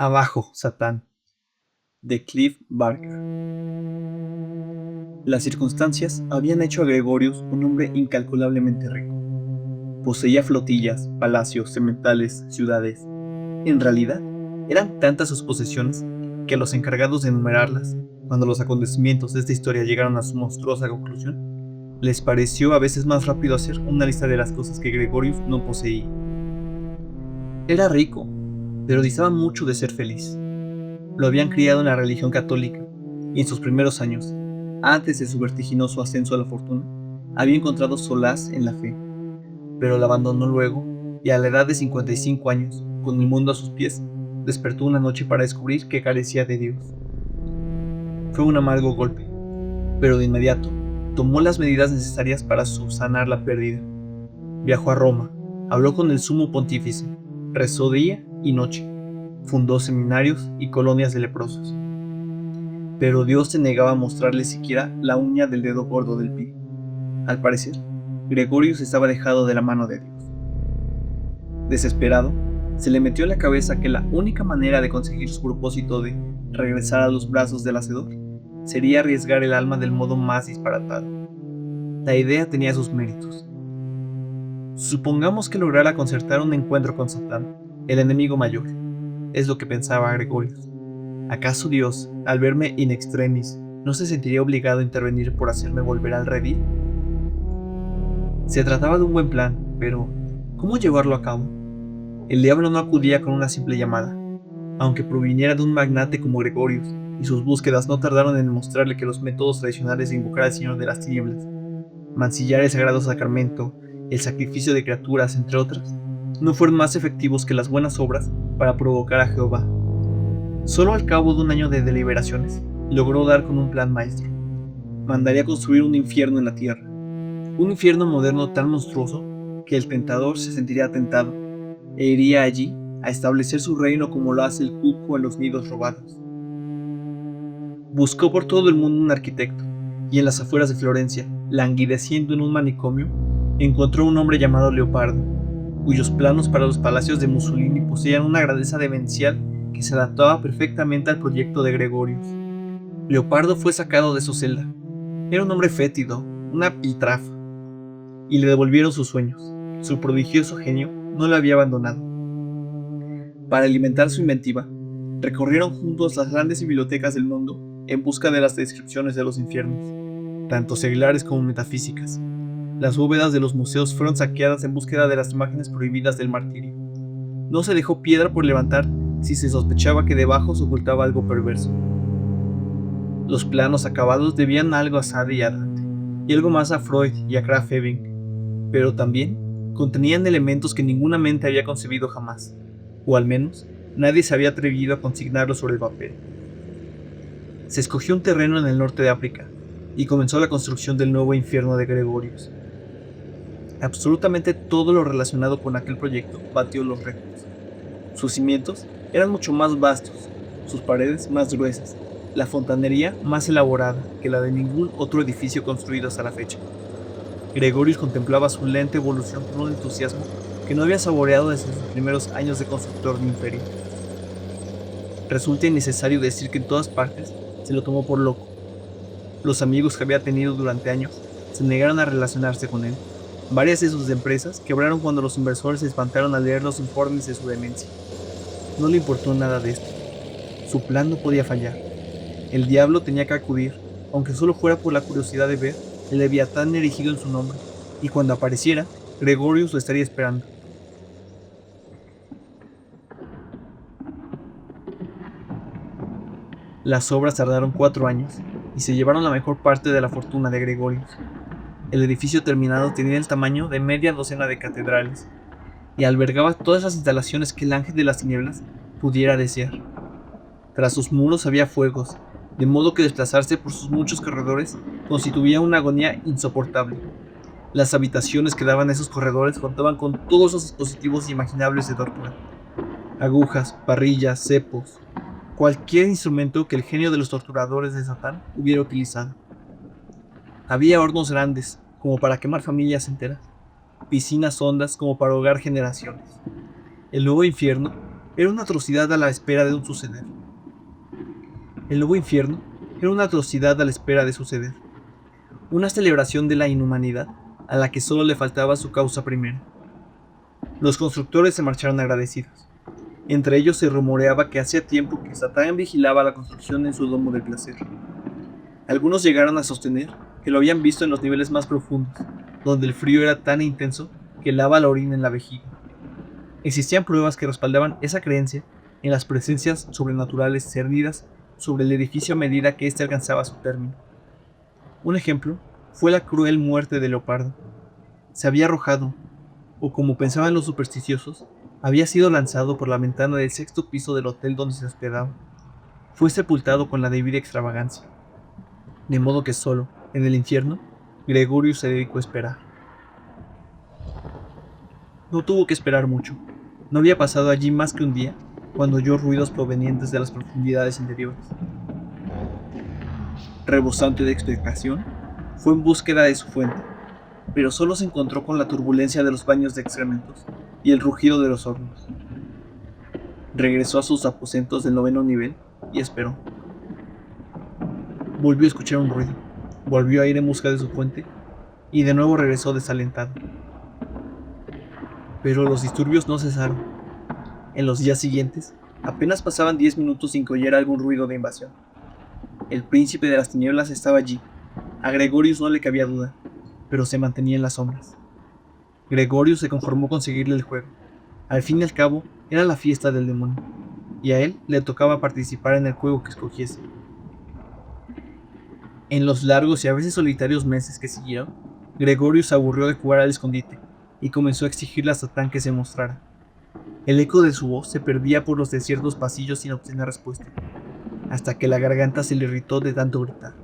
Abajo, Satán, de Clive Barker. Las circunstancias habían hecho a Gregorius un hombre incalculablemente rico. Poseía flotillas, palacios, sementales, ciudades. En realidad, eran tantas sus posesiones que a los encargados de enumerarlas, cuando los acontecimientos de esta historia llegaron a su monstruosa conclusión, les pareció a veces más rápido hacer una lista de las cosas que Gregorius no poseía. Era rico, pero distaba mucho de ser feliz. Lo habían criado en la religión católica, y en sus primeros años, antes de su vertiginoso ascenso a la fortuna, había encontrado solaz en la fe, pero la abandonó luego, y a la edad de 55 años, con el mundo a sus pies, despertó una noche para descubrir que carecía de Dios. Fue un amargo golpe, pero de inmediato tomó las medidas necesarias para subsanar la pérdida. Viajó a Roma, habló con el sumo pontífice, rezó día y noche, fundó seminarios y colonias de leprosos. Pero Dios se negaba a mostrarle siquiera la uña del dedo gordo del pie. Al parecer, Gregorius estaba dejado de la mano de Dios. Desesperado, se le metió en la cabeza que la única manera de conseguir su propósito de regresar a los brazos del Hacedor sería arriesgar el alma del modo más disparatado. La idea tenía sus méritos. Supongamos que lograra concertar un encuentro con Satán, el enemigo mayor, es lo que pensaba Gregorius. ¿Acaso Dios, al verme in extremis, no se sentiría obligado a intervenir por hacerme volver al redil? Se trataba de un buen plan, pero ¿cómo llevarlo a cabo? El diablo no acudía con una simple llamada, aunque proviniera de un magnate como Gregorius, y sus búsquedas no tardaron en mostrarle que los métodos tradicionales de invocar al Señor de las Tinieblas, mancillar el sagrado sacramento, el sacrificio de criaturas, entre otras, no fueron más efectivos que las buenas obras para provocar a Jehová. Solo al cabo de un año de deliberaciones, logró dar con un plan maestro. Mandaría construir un infierno en la tierra, un infierno moderno tan monstruoso que el tentador se sentiría tentado e iría allí a establecer su reino como lo hace el cuco en los nidos robados. Buscó por todo el mundo un arquitecto, y en las afueras de Florencia, languideciendo en un manicomio, encontró un hombre llamado Leopardo, cuyos planos para los palacios de Mussolini poseían una grandeza demencial que se adaptaba perfectamente al proyecto de Gregorius. Leopardo fue sacado de su celda. Era un hombre fétido, una piltrafa, y le devolvieron sus sueños. Su prodigioso genio no le había abandonado. Para alimentar su inventiva, recorrieron juntos las grandes bibliotecas del mundo en busca de las descripciones de los infiernos, tanto seglares como metafísicas. Las bóvedas de los museos fueron saqueadas en búsqueda de las imágenes prohibidas del martirio. No se dejó piedra por levantar si se sospechaba que debajo se ocultaba algo perverso. Los planos acabados debían algo a Sade y a Dante, y algo más a Freud y a Krafft Ebing, pero también contenían elementos que ninguna mente había concebido jamás, o al menos nadie se había atrevido a consignarlos sobre el papel. Se escogió un terreno en el norte de África, y comenzó la construcción del nuevo infierno de Gregorius. Absolutamente todo lo relacionado con aquel proyecto batió los récords. Sus cimientos eran mucho más vastos, sus paredes más gruesas, la fontanería más elaborada que la de ningún otro edificio construido hasta la fecha. Gregorius contemplaba su lenta evolución con un entusiasmo que no había saboreado desde sus primeros años de constructor de imperio. Resulta innecesario decir que en todas partes se lo tomó por loco. Los amigos que había tenido durante años se negaron a relacionarse con él. Varias de sus empresas quebraron cuando los inversores se espantaron al leer los informes de su demencia. No le importó nada de esto. Su plan no podía fallar. El diablo tenía que acudir, aunque solo fuera por la curiosidad de ver el leviatán erigido en su nombre, y cuando apareciera, Gregorius lo estaría esperando. Las obras tardaron 4 años, y se llevaron la mejor parte de la fortuna de Gregorius. El edificio terminado tenía el tamaño de media docena de catedrales, y albergaba todas las instalaciones que el ángel de las tinieblas pudiera desear. Tras sus muros había fuegos, de modo que desplazarse por sus muchos corredores constituía una agonía insoportable. Las habitaciones que daban a esos corredores contaban con todos los dispositivos imaginables de tortura: agujas, parrillas, cepos, cualquier instrumento que el genio de los torturadores de Satán hubiera utilizado. Había hornos grandes, como para quemar familias enteras, piscinas hondas como para ahogar generaciones. El nuevo infierno era una atrocidad a la espera de un suceder. El nuevo infierno era una atrocidad a la espera de suceder. Una celebración de la inhumanidad a la que solo le faltaba su causa primera. Los constructores se marcharon agradecidos. Entre ellos se rumoreaba que hacía tiempo que Satán vigilaba la construcción en su domo del placer. Algunos llegaron a sostener que lo habían visto en los niveles más profundos, donde el frío era tan intenso que helaba la orina en la vejiga. Existían pruebas que respaldaban esa creencia en las presencias sobrenaturales cernidas sobre el edificio a medida que éste alcanzaba su término. Un ejemplo fue la cruel muerte de Leopardo. Se había arrojado, o como pensaban los supersticiosos, había sido lanzado por la ventana del 6º piso del hotel donde se hospedaba. Fue sepultado con la debida extravagancia. De modo que solo, en el infierno, Gregorius se dedicó a esperar. No tuvo que esperar mucho. No había pasado allí más que un día, cuando oyó ruidos provenientes de las profundidades interiores. Rebosante de expectación, fue en búsqueda de su fuente, pero solo se encontró con la turbulencia de los baños de excrementos y el rugido de los hornos. Regresó a sus aposentos del 9º nivel y esperó. Volvió a escuchar un ruido, volvió a ir en busca de su fuente y de nuevo regresó desalentado. Pero los disturbios no cesaron. En los días siguientes, apenas pasaban 10 minutos sin que oyera algún ruido de invasión. El príncipe de las tinieblas estaba allí. A Gregorius no le cabía duda, pero se mantenía en las sombras. Gregorius se conformó con seguirle el juego. Al fin y al cabo, era la fiesta del demonio, y a él le tocaba participar en el juego que escogiese. En los largos y a veces solitarios meses que siguieron, Gregorius se aburrió de jugar al escondite y comenzó a exigirle a Satán que se mostrara. El eco de su voz se perdía por los desiertos pasillos sin obtener respuesta, hasta que la garganta se le irritó de tanto gritar.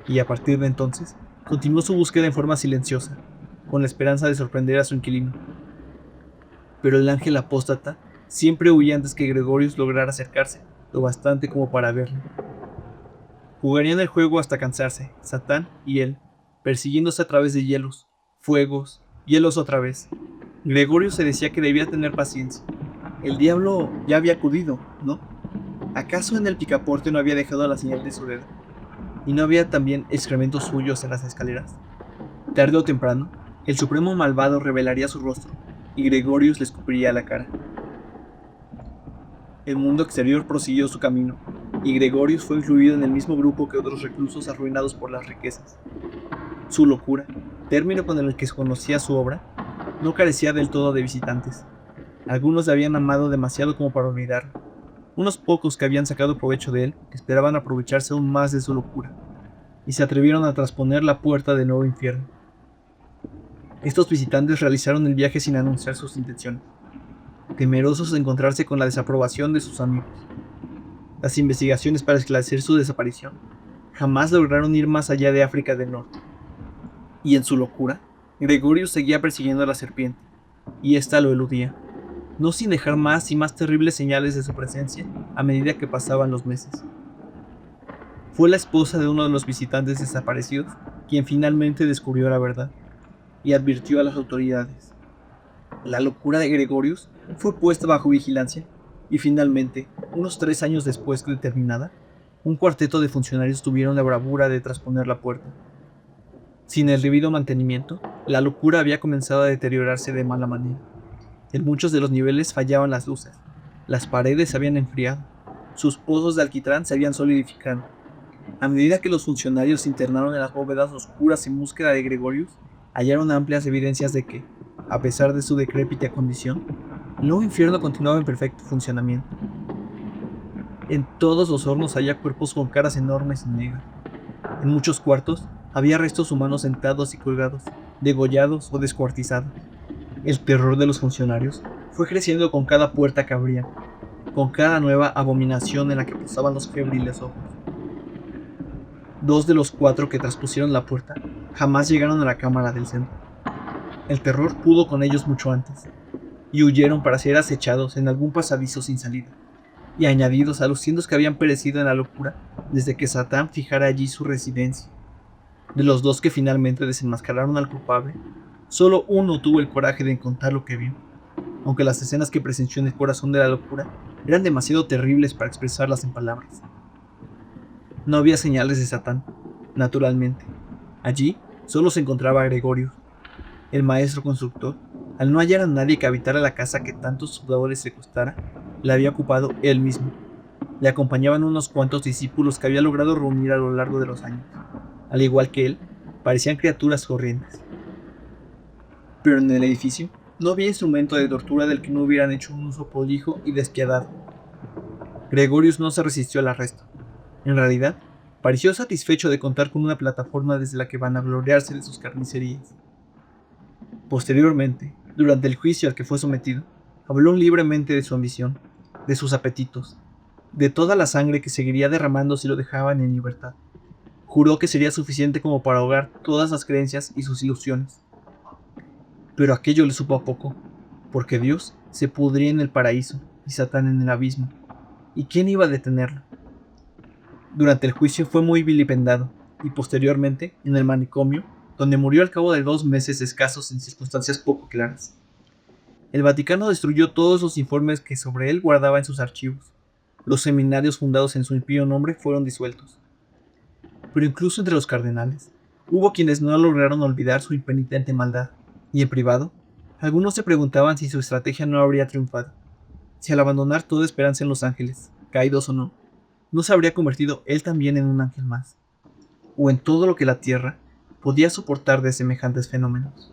Y a partir de entonces, continuó su búsqueda en forma silenciosa, con la esperanza de sorprender a su inquilino. Pero el ángel apóstata siempre huía antes que Gregorius lograra acercarse, lo bastante como para verlo. Jugarían el juego hasta cansarse, Satán y él, persiguiéndose a través de hielos, fuegos, hielos otra vez. Gregorius se decía que debía tener paciencia. El diablo ya había acudido, ¿no? ¿Acaso en el picaporte no había dejado la señal de su dedo? ¿Y no había también excrementos suyos en las escaleras? Tarde o temprano, el supremo malvado revelaría su rostro, y Gregorius le escupiría la cara. El mundo exterior prosiguió su camino, y Gregorius fue incluido en el mismo grupo que otros reclusos arruinados por las riquezas. Su locura, término con el que se conocía su obra, no carecía del todo de visitantes. Algunos le habían amado demasiado como para olvidarlo. Unos pocos que habían sacado provecho de él esperaban aprovecharse aún más de su locura, y se atrevieron a trasponer la puerta del nuevo infierno. Estos visitantes realizaron el viaje sin anunciar sus intenciones, temerosos de encontrarse con la desaprobación de sus amigos. Las investigaciones para esclarecer su desaparición jamás lograron ir más allá de África del Norte. Y en su locura, Gregorius seguía persiguiendo a la serpiente, y ésta lo eludía, no sin dejar más y más terribles señales de su presencia a medida que pasaban los meses. Fue la esposa de uno de los visitantes desaparecidos quien finalmente descubrió la verdad, y advirtió a las autoridades. La locura de Gregorius fue puesta bajo vigilancia, y finalmente, unos 3 años después de terminada, un cuarteto de funcionarios tuvieron la bravura de trasponer la puerta. Sin el debido mantenimiento, la locura había comenzado a deteriorarse de mala manera. En muchos de los niveles fallaban las luces, las paredes se habían enfriado, sus pozos de alquitrán se habían solidificado. A medida que los funcionarios se internaron en las bóvedas oscuras en búsqueda de Gregorius, hallaron amplias evidencias de que, a pesar de su decrépita condición, el nuevo infierno continuaba en perfecto funcionamiento. En todos los hornos había cuerpos con caras enormes y negras. En muchos cuartos había restos humanos sentados y colgados, degollados o descuartizados. El terror de los funcionarios fue creciendo con cada puerta que abrían, con cada nueva abominación en la que posaban los febriles ojos. 2 de los 4 que traspusieron la puerta jamás llegaron a la cámara del centro. El terror pudo con ellos mucho antes, y huyeron para ser acechados en algún pasadizo sin salida, y añadidos a los cientos que habían perecido en la locura desde que Satán fijara allí su residencia. De los 2 que finalmente desenmascararon al culpable, solo uno tuvo el coraje de contar lo que vio. aunque las escenas que presenció en el corazón de la locura eran demasiado terribles para expresarlas en palabras. No había señales de Satán, naturalmente. Allí solo se encontraba Gregorius, el maestro constructor. Al no hallar a nadie que habitara la casa que tantos sudores le costara, la había ocupado él mismo. Le acompañaban unos cuantos discípulos que había logrado reunir a lo largo de los años. Al igual que él, parecían criaturas corrientes. Pero en el edificio no había instrumento de tortura del que no hubieran hecho un uso prolijo y despiadado. Gregorius no se resistió al arresto. En realidad, pareció satisfecho de contar con una plataforma desde la que vanagloriarse de sus carnicerías. Posteriormente, durante el juicio al que fue sometido, habló libremente de su ambición, de sus apetitos, de toda la sangre que seguiría derramando si lo dejaban en libertad. Juró que sería suficiente como para ahogar todas las creencias y sus ilusiones. Pero aquello le supo a poco, porque Dios se pudría en el paraíso y Satán en el abismo. ¿Y quién iba a detenerlo? Durante el juicio fue muy vilipendado, y posteriormente, en el manicomio, donde murió al cabo de 2 meses escasos en circunstancias poco claras. El Vaticano destruyó todos los informes que sobre él guardaba en sus archivos. Los seminarios fundados en su impío nombre fueron disueltos. Pero incluso entre los cardenales, hubo quienes no lograron olvidar su impenitente maldad, y en privado, algunos se preguntaban si su estrategia no habría triunfado, si al abandonar toda esperanza en los ángeles, caídos o no se habría convertido él también en un ángel más, o en todo lo que la tierra podía soportar de semejantes fenómenos.